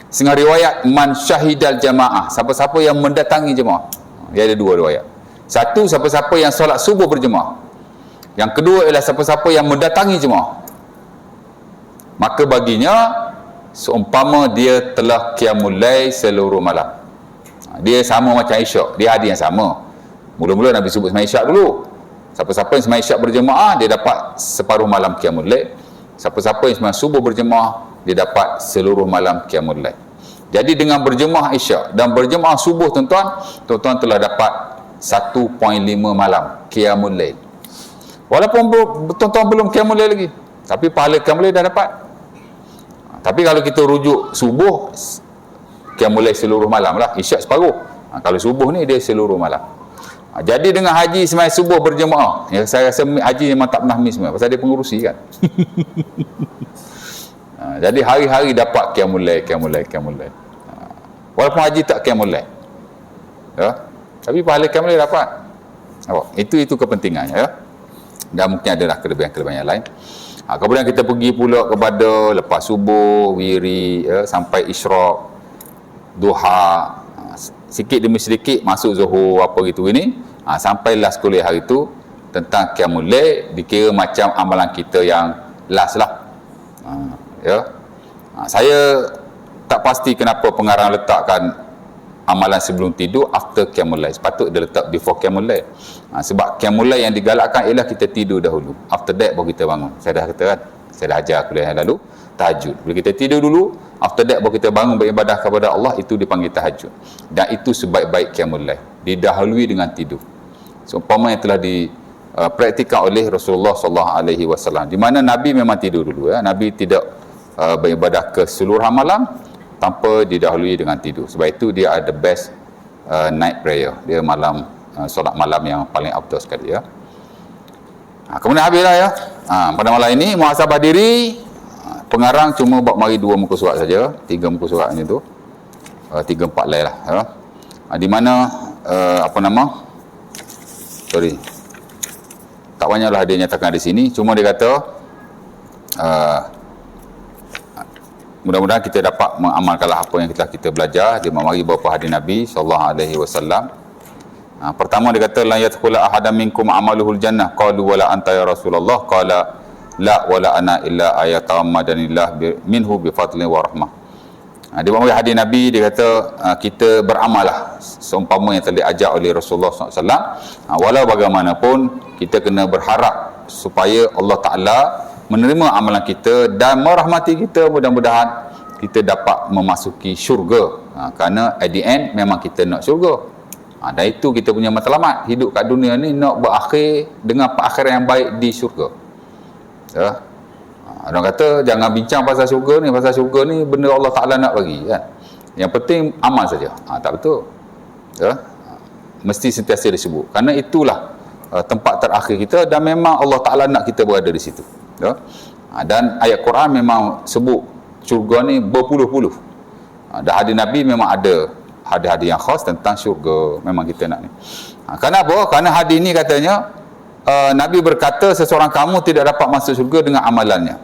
Setengah riwayat man syahidal jamaah, siapa-siapa yang mendatangi jemaah. Dia ada 2 riwayat. Satu, siapa-siapa yang solat subuh berjemaah. Yang kedua ialah siapa-siapa yang mendatangi jemaah. Maka baginya seumpama dia telah qiyamul lail seluruh malam. Dia sama macam Isyak, dia hadis yang sama. Mula-mula Nabi sebut semayang Isyak dulu. Siapa-siapa yang semayang Isyak berjemaah, dia dapat separuh malam qiyamul lail. Siapa-siapa yang semayang subuh berjemaah, dia dapat seluruh malam qiyamul lail. Jadi dengan berjemaah Isyak dan berjemaah subuh, tuan-tuan telah dapat 1.5 malam qiyamul lail. Walaupun tuan-tuan belum qiyamul lail lagi, tapi pahala qiyamul lail dah dapat. Tapi kalau kita rujuk subuh, qiyamul lail seluruh malam lah, Isyak separuh. Kalau subuh ni dia seluruh malam. Jadi dengan haji semayang subuh berjemaah, ya, saya rasa haji memang tak pernah miss semua, pasal dia pengurusi kan. Jadi hari-hari dapat qiyamul lail. Walaupun haji tak qiyamul lail, ya, tapi pahala qiyamul lail dapat. Itu kepentingannya, ya. Dan mungkin adalah kelebihan-kelebihan yang lain. Kemudian kita pergi pula kepada lepas subuh, wiri, ya, sampai isyraq, duha, sikit demi sedikit masuk zuhur, apa gitu ini, sampai last kuliah hari tu tentang qiyamul lail, dikira macam amalan kita yang last lah. Ya. Saya tak pasti kenapa pengarang letakkan amalan sebelum tidur after qiyamul lail. Sepatut dia letak before qiyamul lail. Sebab qiyamul lail yang digalakkan ialah kita tidur dahulu. After that baru kita bangun. Saya dah kata kan, saya dah ajar kuliah yang lalu, tahajud. Bila kita tidur dulu, after that baru kita bangun beribadah kepada Allah, itu dipanggil tahajud. Dan itu sebaik-baik qiyamul lail, didahului dengan tidur. Seumpama yang telah dipraktikkan oleh Rasulullah SAW, di mana Nabi memang tidur dulu, ya. Nabi tidak beribadah keseluruhan malam tanpa didahului dengan tidur. Sebab itu dia ada best night prayer. Dia malam, solat malam yang paling afdal sekali, ya. Kemudian habislah, ya. Pada malam ini muhasabah diri, pengarang cuma buat mari 2 muka surat saja, 3 muka surat macam tu, 3-4 lain lah, ya. Di mana tak banyaklah dia nyatakan di sini, cuma dia kata mudah-mudahan kita dapat mengamalkanlah apa yang kita belajar. Dia memari beberapa hadis Nabi SAW. Pertama dia kata, la yadkhula ahadan minkum amaluhul jannah, qalu wala anta ya Rasulullah, qala la wala ana illa ayatamaddanillah minhu bi fadlin wa rahmah. Dia memari hadis Nabi, dia kata kita beramallah seumpama yang telah diajar oleh Rasulullah SAW. Walau bagaimanapun kita kena berharap supaya Allah Ta'ala menerima amalan kita dan merahmati kita. Mudah-mudahan kita dapat memasuki syurga Kerana at the end memang kita nak syurga. Dan itu kita punya matlamat. Hidup kat dunia ni nak berakhir dengan perakhiran yang baik di syurga. Ya. Orang kata jangan bincang pasal syurga ni. Pasal syurga ni benda Allah Ta'ala nak bagi kan. Yang penting amal saja. Tak betul. Ya. Mesti sentiasa disebut. Kerana itulah tempat terakhir kita, dan memang Allah Ta'ala nak kita berada di situ. Ya. Dan ayat Quran memang sebut syurga ni berpuluh-puluh. Dan hadis Nabi memang ada hadis-hadis yang khas tentang syurga. Memang kita nak ni. Kenapa? Kerana hadis ni katanya Nabi berkata seseorang kamu tidak dapat masuk syurga dengan amalannya.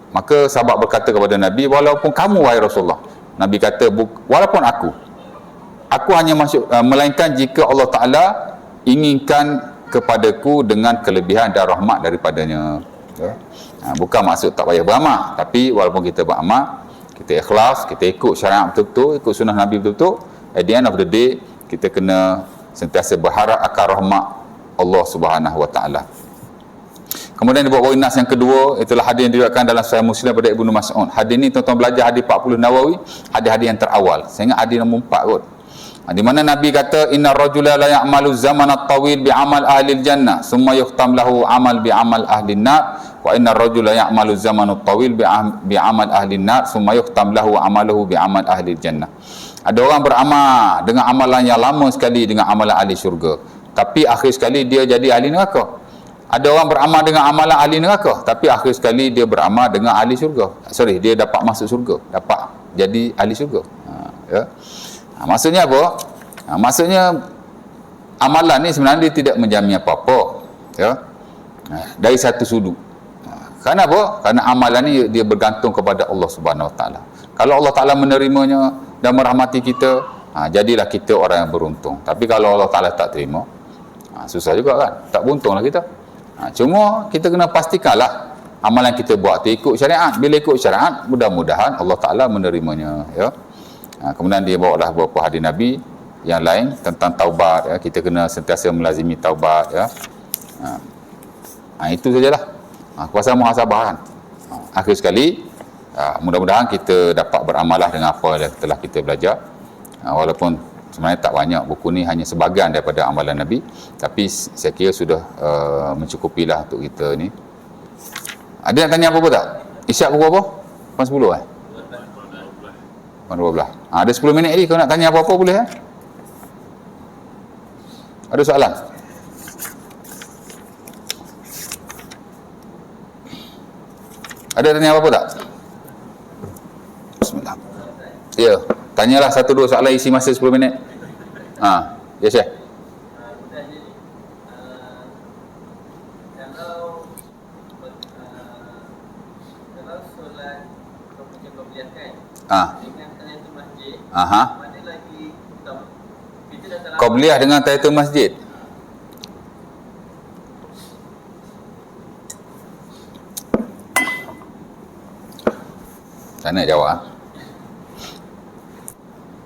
Maka sahabat berkata kepada Nabi, walaupun kamu wahai Rasulullah. Nabi kata, walaupun aku hanya masuk, melainkan jika Allah Ta'ala inginkan kepadaku dengan kelebihan dan rahmat daripadanya. Ya. Bukan maksud tak payah beramal, tapi walaupun kita beramal, kita ikhlas, kita ikut syariat betul-betul, ikut sunnah Nabi betul-betul, at the end of the day kita kena sentiasa berharap akan rahmat Allah Subhanahu Wa Ta'ala. Kemudian dibawa nas yang kedua, itulah hadis yang diriwayatkan dalam Sahih Muslim daripada Ibnu Mas'ud. Hadis ni tuan-tuan belajar hadis 40 Nawawi, hadis-hadis yang terawal. Saya ingat hadis nombor 4 kot. Di mana Nabi kata, inna rajula la ya'malu zaman at-tawil bi'amal ahli al-jannah summa yukhtam lahu amal bi'amal ahli an-nar, wa inna rajula ya'malu zaman at-tawil bi'amal ahli an-nar summa yukhtam lahu amaluhu bi'amal ahli al-jannah. Ada orang beramal dengan amalan yang lama sekali dengan amalan ahli syurga, tapi akhir sekali dia jadi ahli neraka. Ada orang beramal dengan amalan ahli neraka, tapi akhir sekali dia beramal dengan ahli syurga. Dia dapat masuk syurga, dapat jadi ahli syurga. Ya. Maksudnya apa? Maksudnya amalan ni sebenarnya dia tidak menjamin apa-apa. Ya. Dari satu sudut. Kerana apa? Kerana amalan ni dia bergantung kepada Allah Subhanahu Wa Ta'ala. Kalau Allah Ta'ala menerimanya dan merahmati kita, jadilah kita orang yang beruntung. Tapi kalau Allah Ta'ala tak terima, susah juga kan? Tak beruntunglah kita. Cuma kita kena pastikanlah amalan kita buat tu ikut syariat. Bila ikut syariat, mudah-mudahan Allah Ta'ala menerimanya. Ya. Kemudian dia bawa lah beberapa hadis Nabi yang lain tentang taubat. Ya. Kita kena sentiasa melazimi taubat. Ya. Itu sajalah. Kuasa muhasabah kan. Akhir sekali, mudah-mudahan kita dapat beramalah dengan apa yang telah kita belajar. Walaupun sebenarnya tak banyak, buku ni hanya sebahagian daripada amalan Nabi, tapi saya kira sudah mencukupilah untuk kita ni. Ada nak tanya apa-apa tak? Isyak pukul apa? 10 12. Ada 10 minit lagi. Kalau nak tanya apa-apa boleh Ada soalan? Ada tanya apa-apa tak? Bismillah. Ya, tanyalah 1-2 soalan, isi masa 10 minit. Ya Syekh. Qabliyah dengan tahiyatul masjid. Tak nak jawab.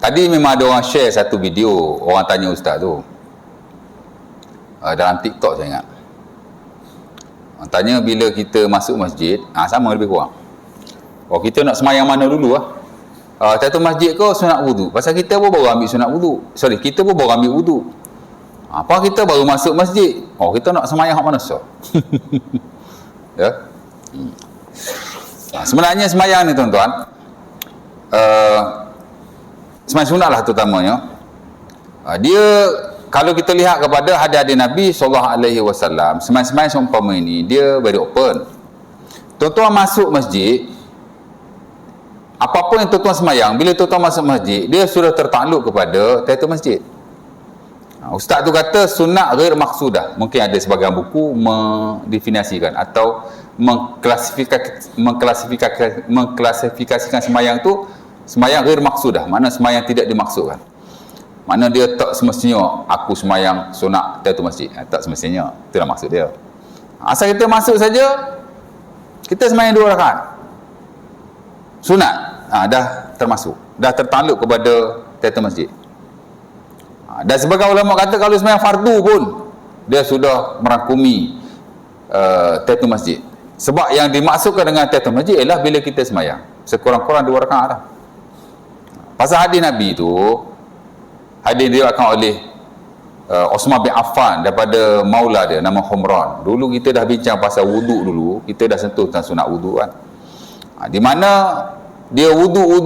Tadi memang ada orang share satu video, orang tanya ustaz tu dalam TikTok saya ingat. Orang tanya bila kita masuk masjid, sama lebih kurang. Kita nak semayang mana dulu tahiyatul masjid ke sunat wudu? Pasal kita pun baru ambil sunat wudu. Kita pun baru ambil wudu. Apa kita baru masuk masjid? Kita nak semayang hak mana so? Ya. Sebenarnya semayang ni tuan-tuan, semayang sunat lah terutamanya. Dia kalau kita lihat kepada hadis-hadis Nabi SAW, semayang seumpama ini dia very open. Tuan-tuan masuk masjid, apa-apa yang tuan-tuan semayang, bila tuan-tuan masuk masjid, dia sudah tertakluk kepada tahiyatul masjid. Ustaz tu kata sunat ghair maksudah. Mungkin ada sebagian buku mendefinisikan atau mengklasifikasikan semayang tu semayang ghair maksudah. Mana semayang tidak dimaksudkan. Mana dia tak semestinya aku semayang sunat tahiyatul masjid. Tak semestinya. Itulah maksud dia. Asal kita masuk saja, kita semayang 2 rakaat. Sunat. Dah termasuk, dah tertakluk kepada tahiyatul masjid. Dan sebagian ulama kata kalau semayang fardu pun dia sudah merangkumi tahiyatul masjid. Sebab yang dimaksudkan dengan tahiyatul masjid ialah bila kita semayang sekurang-kurang 2 rakaat dah. Pasal hadis Nabi tu, hadis diriwayatkan oleh Osman bin Affan daripada maula dia nama Humran. Dulu kita dah bincang pasal wuduk dulu, kita dah sentuh tentang sunat wuduk kan. Di mana dia wuduk,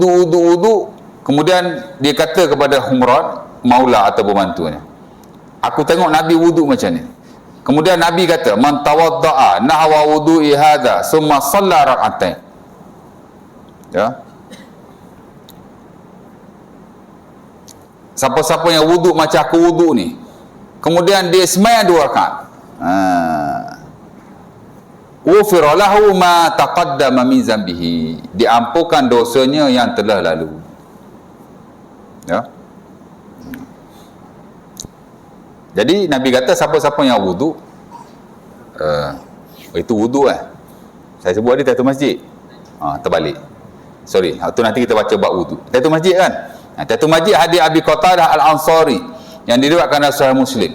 kemudian dia kata kepada Humran, maula atau pembantunya, aku tengok Nabi wuduk macam ni. Kemudian Nabi kata, man tawadda'a nahwa wudu'i hadha summa shalla rak'atain. Ya. Siapa-siapa yang wuduk macam aku wuduk ni, kemudian dia sembahyang 2 rakaat, ghufira lahu ma taqaddama min zambihi, diampunkan dosanya yang telah lalu. Ya. Jadi Nabi kata siapa-siapa yang wuduk, itu wuduk saya sebut dia tahiyatul masjid. Terbalik. Sorry, tu nanti kita baca bab wuduk. Tahiyatul masjid kan? Tahiyatul masjid hadis Abi Qatadah Al-Ansari yang diriwayatkan dalam Sahih Muslim.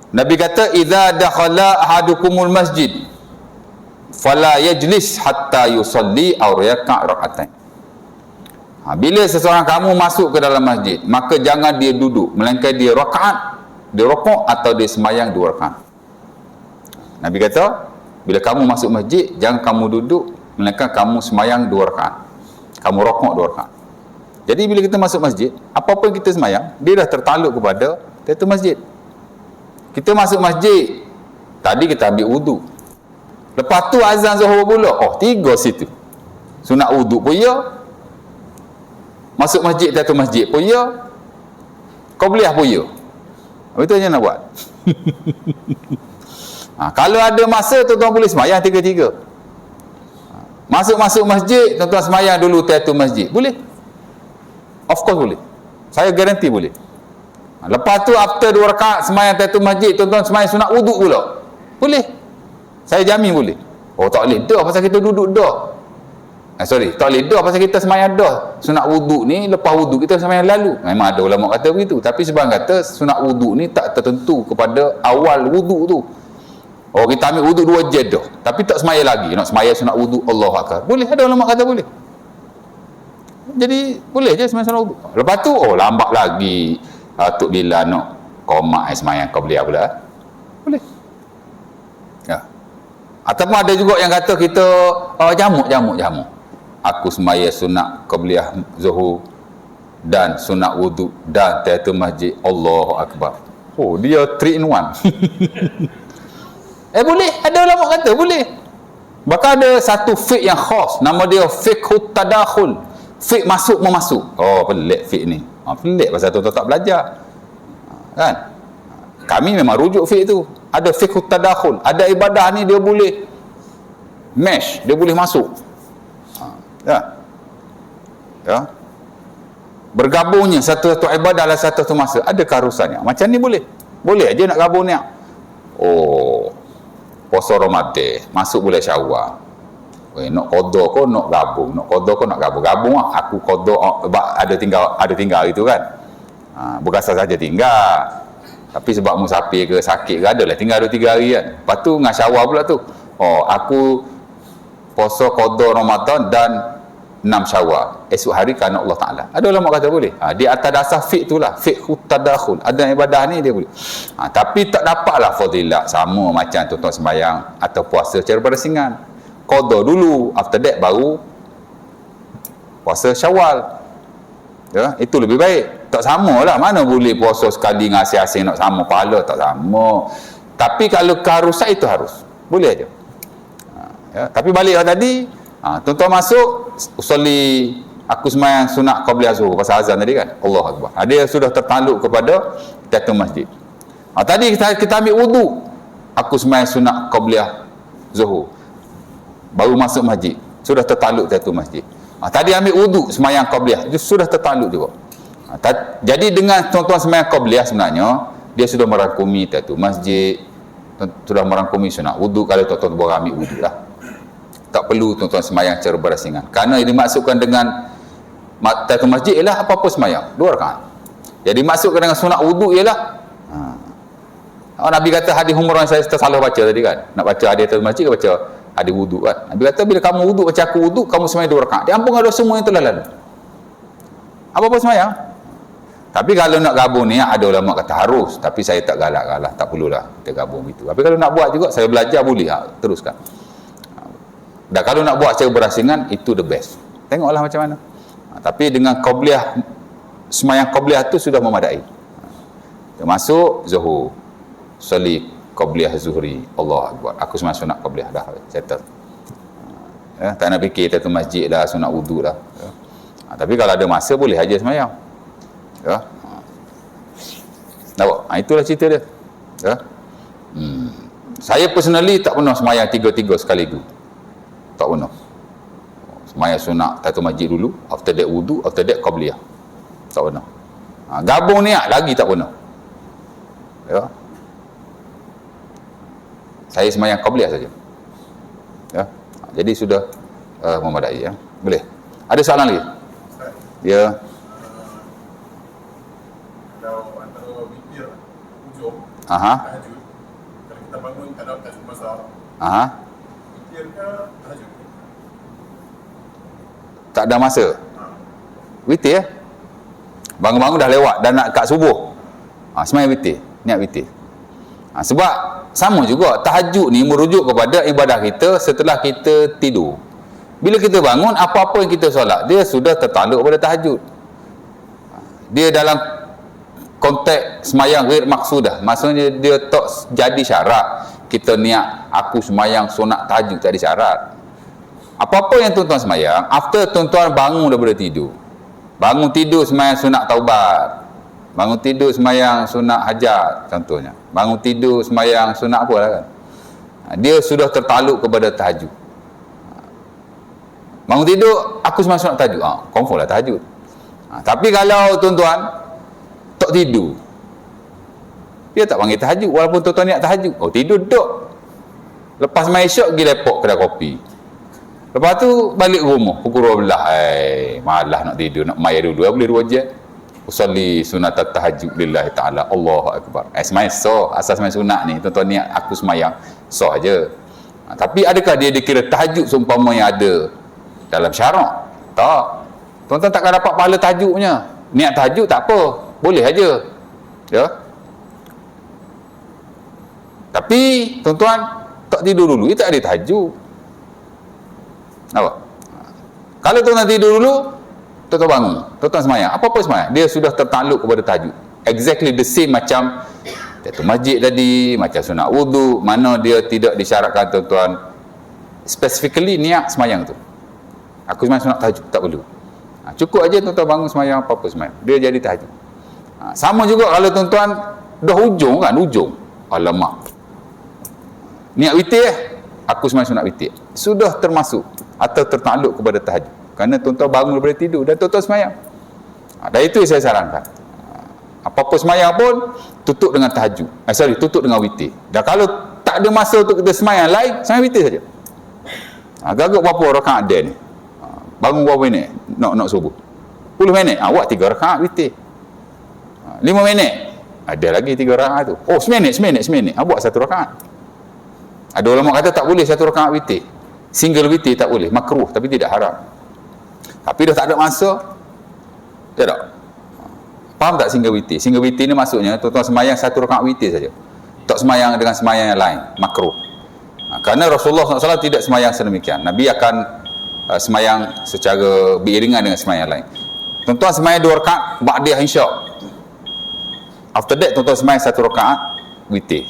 Nabi kata, idza dakhala ahadukumul masjid fala yajlis hatta yusalli aw yarka' rak'atain. Bila seseorang kamu masuk ke dalam masjid, maka jangan dia duduk, melainkan dia rakaat, dia rokok atau dia sembahyang 2 rakaat. Nabi kata, bila kamu masuk masjid, jangan kamu duduk, melainkan kamu sembahyang 2 rakaat, kamu rokok 2 rakaat. Jadi bila kita masuk masjid, apa-apa yang kita sembahyang, dia dah tertaluk kepada tahiyatul masjid. Kita masuk masjid, tadi kita ambil wuduk, lepas tu azan zuhur pula, 3 situ. Sunat wuduk pun ya, masuk masjid tahiyatul masjid pun ya, qabliyah pun ya. Itu je nak buat. Kalau ada masa, tuan-tuan boleh sembahyang 3-3. Masuk masjid, tuan-tuan sembahyang dulu tahiyatul masjid, boleh? Of course boleh. Saya garanti boleh. Lepas tu after 2 rakaat sembahyang tahiyatul masjid, tuan-tuan sembahyang sunat wuduk pula, boleh. Saya jamin boleh. Tak boleh dah pasal kita duduk dah. Tak boleh dah pasal kita sembahyang dah. Sunat wuduk ni, lepas wuduk kita sembahyang lalu. Memang ada ulama kata begitu, tapi sebahagian kata sunat wuduk ni tak tertentu kepada awal wuduk tu. Kita ambil wuduk 2 je dah, tapi tak sembahyang lagi, nak sembahyang sunat wuduk, Allahu akbar. Boleh, ada ulama kata boleh. Jadi boleh je sembahyang sunat wuduk. Lepas tu lambat lagi, Tok Bilal nak qomat sembahyang qabliyah pula. Boleh. Ya. Ataupun ada juga yang kata kita jamak. Aku sembahyang sunat qabliyah zuhur dan sunat wuduk dan tahiyatul masjid, Allahu akbar. Dia 3 in 1. Boleh, ada ulama kata boleh. Bahkan ada satu fiqh yang khas, nama dia fiqhut tadakhul, fiqh masuk memasuk. Pelik fiqh ni. Pelik pasal tuan-tuan tak belajar. Kan? Kami memang rujuk fiqh tu. Ada fiqhut tadakhul, ada ibadah ni dia boleh mesh, dia boleh masuk. Ya. Bergabungnya satu-satu ibadah dalam satu-satu masa, ada keharusannya. Macam ni boleh. Boleh aja nak gabung ni. Puasa Ramadan, masuk bulan Syawal. Nak qada ko nak gabung, gabung lah. Aku qada ada tinggal itu kan. Bukan saja tinggal. Tapi sebab musafir ke sakit ke, adalah tinggal 2-3 hari kan. Lepas tu dengan Syawal pula tu. Aku puasa qada Ramadan dan 6 Syawal. Esok hari kerana Allah Ta'ala. Ada ulama kata boleh. Di atas dasar fiqh tu lah, fiqhut tadakhul. Ada ibadah ni dia boleh. Tapi tak dapatlah fadilat sama macam tuan-tuan sembahyang atau puasa secara berasingan. Qada dulu, after that baru puasa Syawal. Ya, itu lebih baik. Tak sama lah, mana boleh puasa sekali dengan asing-asing nak sama pahala, tak sama. Tapi kalau keharusan itu harus. Boleh aja. Ya, tapi baliklah tadi, tuan-tuan masuk usolli, aku sembahyang sunat qabliyah zuhur pasal azan tadi kan, Allahu akbar. Dia sudah tertaluk kepada tahiyatul masjid. Tadi kita ambil wuduk, aku sembahyang sunat qabliyah zuhur, baru masuk masjid, sudah tertaluk tahiyatul masjid. Tadi ambil wuduk sembahyang qabliyah, dia sudah tertaluk juga. Jadi dengan tuan-tuan sembahyang qabliyah sebenarnya dia sudah merangkumi tahiyatul masjid, sudah merangkumi sunat wuduk. Kalau tuan-tuan boleh ambil wuduk lah, tak perlu tuan-tuan sembahyang secara berasingan. Kerana yang dimaksudkan dengan tahiyatul masjid ialah apa-apa sembahyang 2 rakaat. Jadi dimaksudkan dengan sunat wuduk ialah Nabi kata hadis Humran, saya tersalah baca tadi kan. Nak baca hadis tahiyatul masjid ke baca hadis wuduk kan. Nabi kata bila kamu wuduk macam aku wuduk, kamu sembahyang 2 rakaat, diampunkan dosa semua yang telah lalu. Apa-apa semayang. Tapi kalau nak gabung ni, ada ulama kata harus, tapi saya tak galak-galak, tak perlulah kita gabung gitu. Tapi kalau nak buat juga, saya belajar boleh, teruskan. Dan kalau nak buat secara berasingan, itu the best. Tengoklah macam mana. Tapi dengan qabliyah, semayang qabliyah tu sudah memadai. Termasuk zuhur, salih qabliyah zuhri, Allah Akbar, aku semayang sunat qabliyah dah, settle. Tak nak fikir tu masjid dah, sunat wudu dah. Tapi kalau ada masa, boleh aja semayang. Ya. Nampak? Itulah cerita dia. Ya. Saya personally tak pernah semayang tiga-tiga sekaligus. Tak pernah. Semayang sunat tahiyatul masjid dulu, after that wudu, after that qabliyah. Tak pernah. Gabung ni lagi tak pernah. Ya. Saya semayang qabliyah saja. Ya. Jadi sudah memadai, ya. Boleh. Ada soalan lagi? Ya. Tahajud. Kalau kita bangun tak ada tahajud masar. Witir ke tahajud? Tak ada masa. Witir. Bangun-bangun dah lewat dan nak kat subuh. Semayang witir, niat witir. Sebab sama juga tahajud ni merujuk kepada ibadah kita setelah kita tidur. Bila kita bangun, apa-apa yang kita solat, dia sudah tertakluk kepada tahajud. Dia dalam konteks semayang ghair maksudah, maksudnya dia tak jadi syarat kita niat aku semayang sunat tahajud, tak ada syarat. Apa-apa yang tuan-tuan semayang, after tuan-tuan bangun daripada tidur, bangun tidur semayang sunat taubat, bangun tidur semayang sunat hajat contohnya, bangun tidur semayang sunat apa lah kan, dia sudah tertakluk kepada tahajud. Bangun tidur aku semayang sunat tahajud, confirm lah tahajud. Tapi kalau tuan-tuan tak tidur, dia tak panggil tahajud walaupun tuan-tuan niat tahajud. Tidur duduk, lepas main syok pergi lepok kedai kopi, lepas tu balik rumah pukul 12, malas nak tidur, nak main dulu, boleh 2 jam usalli sunat tahajud lillahi ta'ala, Allahu Akbar. Semayang sah, asas semayang sunat ni tuan-tuan niat aku semayang sah je. Tapi adakah dia dikira tahajud seumpama yang ada dalam syarak? Tak. Tuan-tuan takkan dapat pahala tahajudnya. Niat tahajud tak apa, boleh aja, ya. Tapi tuan-tuan tak tidur dulu, itu tak ada tahajud. Nampak? Kalau tuan-tuan tidur dulu, tuan-tuan bangun, tuan-tuan semayang, apa-apa semayang, dia sudah tertakluk kepada tahajud. Exactly the same macam tahiyatul masjid tadi, macam sunat wudu, mana dia tidak disyaratkan tuan-tuan specifically niat semayang tu. Aku semayang sunat tahajud, tak perlu. Cukup aja tuan-tuan bangun semayang, apa-apa semayang, dia jadi tahajud. Sama juga kalau tuan-tuan dah hujung kan, alamak, niat witir, aku semayang sunat witir, sudah termasuk atau tertakluk kepada tahajud, kerana tuan-tuan bangun daripada tidur dan tuan-tuan semayang. Dan itu yang saya sarankan, apa-apa semayang pun tutup dengan tahajud, tutup dengan witir. Dan kalau tak ada masa untuk kita semayang lain, semayang witir saja. Gagak berapa rakaat dia ni, bangun berapa minit nak subuh, 10 minit, buat 3 rakaat witir. 5 minit, ada lagi 3 rakaat tu. Seminit, buat 1 rakaat. Ada ulama kata tak boleh 1 rakaat witir, single witir tak boleh, makruh tapi tidak haram. Tapi dah tak ada masa, tak. Faham tak single witir? Single witir ni maksudnya tuan-tuan semayang 1 rakaat witir saja, tak semayang dengan semayang yang lain, makruh. Kerana Rasulullah SAW tidak semayang sedemikian. Nabi akan semayang secara beriringan dengan semayang lain. Tuan-tuan semayang 2 rakaat ba'diyah insya, after that tuan-tuan semayang 1 rakaat witir,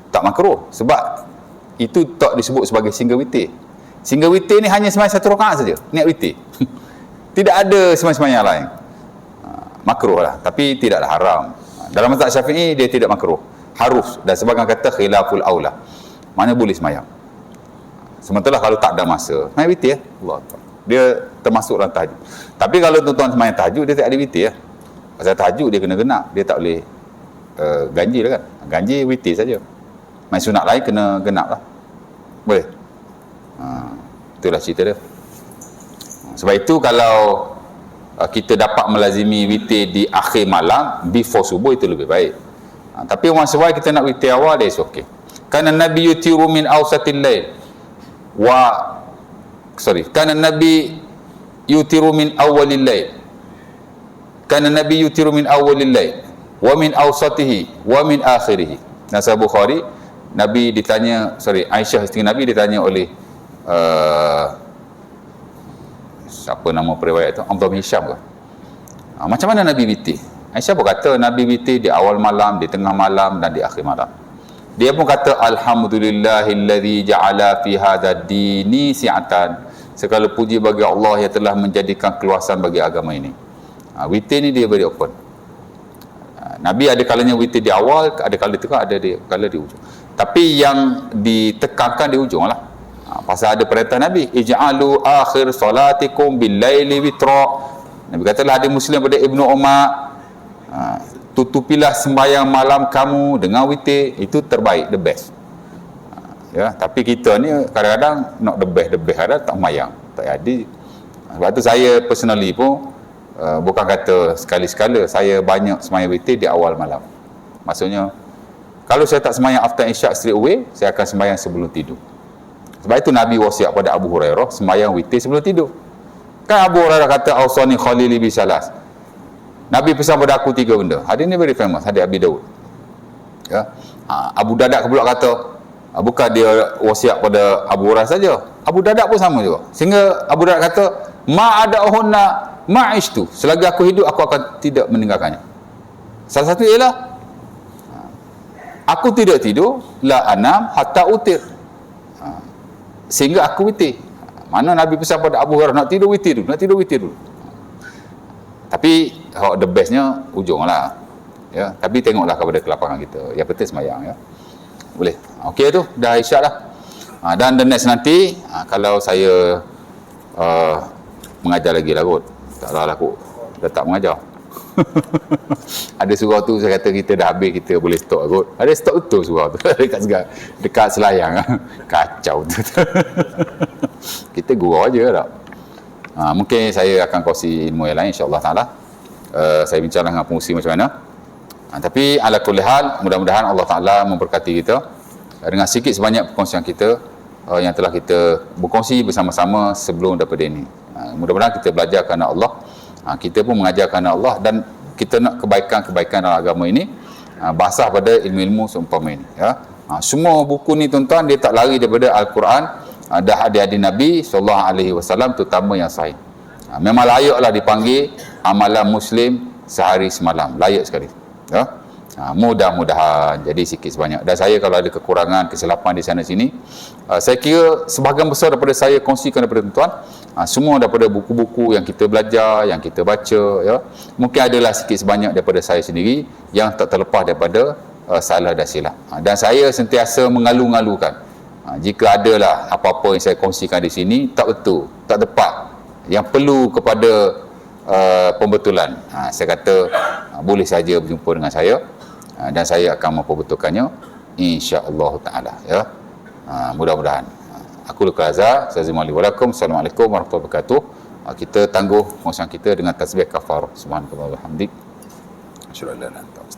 tak makruh, sebab itu tak disebut sebagai single witir. Single witir ni hanya semayang 1 rakaat saja, niat witir. Tidak ada semayang-semayang lain. Makruh lah, tapi tidaklah haram. Dalam mazhab Syafi'i dia tidak makruh, harus, dan sebagian kata khilaful aula, mana boleh semayang. Sementara kalau tak ada masa, semayang witir, Allah, dia termasuk dalam tahajud. Tapi kalau tuan-tuan semayang tahajud, dia tak ada witir ya. Pasal tahajud dia kena genap, dia tak boleh ganjil kan. Ganjil witir saja. Main sunat lain kena genap lah. Boleh. Itulah cerita dia. Sebab itu kalau kita dapat melazimi witir di akhir malam, before subuh, itu lebih baik. Tapi once a while kita nak witir awal, dia is okay. Kana Nabi yutiru min awsatil lail. Kana Nabi yutiru min awwalil lail. Kana Nabi yutiru min awwalil lail wa min awsatihi wa min akhirih. Nasab Bukhari, Nabi ditanya, Aisyah isteri Nabi ditanya oleh siapa nama periwayat tu, Abdullah bin Hisham ke? Macam mana Nabi witir? Aisyah pun kata Nabi witir di awal malam, di tengah malam dan di akhir malam. Dia pun kata alhamdulillahillazi ja'ala fi hadha dini si'atan. Segala puji bagi Allah yang telah menjadikan keluasan bagi agama ini. Witir ni dia beri open. Nabi ada kalanya witir di awal, ada kala tengah, ada kala di ujung. Tapi yang ditekankan di ujung lah. Pasal ada perintah Nabi, ij'alu akhir salatikum bil laili witra. Nabi katalah hadis Muslim pada Ibnu Umar, tutupilah sembahyang malam kamu dengan witir, itu terbaik, the best. Ya, tapi kita ni kadang-kadang nak the best ada tak sembahyang, tak jadi. Sebab tu saya personally pun bukan kata sekali-sekala, saya banyak sembahyang witir di awal malam. Maksudnya kalau saya tak sembahyang after isyak straight away, saya akan sembahyang sebelum tidur. Sebab itu Nabi wasiat pada Abu Hurairah sembahyang witir sebelum tidur. Kan Abu Hurairah kata ausani khalili bi salas. Nabi pesan pada aku 3 benda. Hadis ni very famous, hadis Abi Daud. Ya. Abu Darda pula kata, bukan dia wasiat pada Abu Hurairah saja. Abu Darda pun sama juga. Sehingga Abu Darda kata, ma ada'uhunna ma'ishtu. Selagi aku hidup, aku akan tidak meninggalkannya. Salah satu ialah aku tidak tidur la anam hatta utir. Sehingga aku witir. Mana Nabi pesan pada Abu Hurairah nak tidur witir dulu. Tapi the bestnya ujung lah. Ya, tapi tengoklah kepada kelapangan kita. Yang penting sembahyang ya. Boleh. Okey tu, dah isyak lah. Dan the next nanti kalau saya mengajar lagi lah kot. Taklah aku dah tak mengajar. Ada surau tu saya kata kita dah habis, kita boleh stop kot. Ada stop betul surau tu dekat Selayang. Kacau tu. Kita gurau aja tak. Mungkin saya akan kongsi ilmu yang lain insya-Allah taala. Saya bincang dengan pengurusi macam mana. Tapi ala kulli hal, mudah-mudahan Allah Taala memberkati kita dengan sikit sebanyak perkongsian kita yang telah kita berkongsi bersama-sama sebelum daripada ini. Mudah-mudahan kita belajar kerana Allah. Kita pun mengajar kerana Allah, dan kita nak kebaikan-kebaikan dalam agama ini basah pada ilmu-ilmu seumpama ini ya. Semua buku ni tuan-tuan, dia tak lari daripada Al-Quran, dah hadis-hadis Nabi SAW, terutama yang sahih. Memang layaklah dipanggil amalan Muslim sehari semalam, layak sekali ya. Mudah-mudahan jadi sikit sebanyak. Dan saya kalau ada kekurangan, kesilapan di sana sini, saya kira sebahagian besar daripada saya kongsikan daripada tuan-tuan, semua daripada buku-buku yang kita belajar, yang kita baca ya. Mungkin adalah sikit sebanyak daripada saya sendiri yang tak terlepas daripada salah dan silap. Dan saya sentiasa mengalu-ngalukan jika adalah apa-apa yang saya kongsikan di sini tak betul, tak tepat, yang perlu kepada pembetulan, saya kata boleh saja berjumpa dengan saya, dan saya akan memperbetulkannya insya-Allah taala ya. Mudah-mudahan. Aku Luka Azhar, Assalamualaikum warahmatullahi wabarakatuh. Kita tangguh perkongsian kita dengan tasbih kafar. Subhanallah walhamdik. Asyhadu an la ilaha illallah.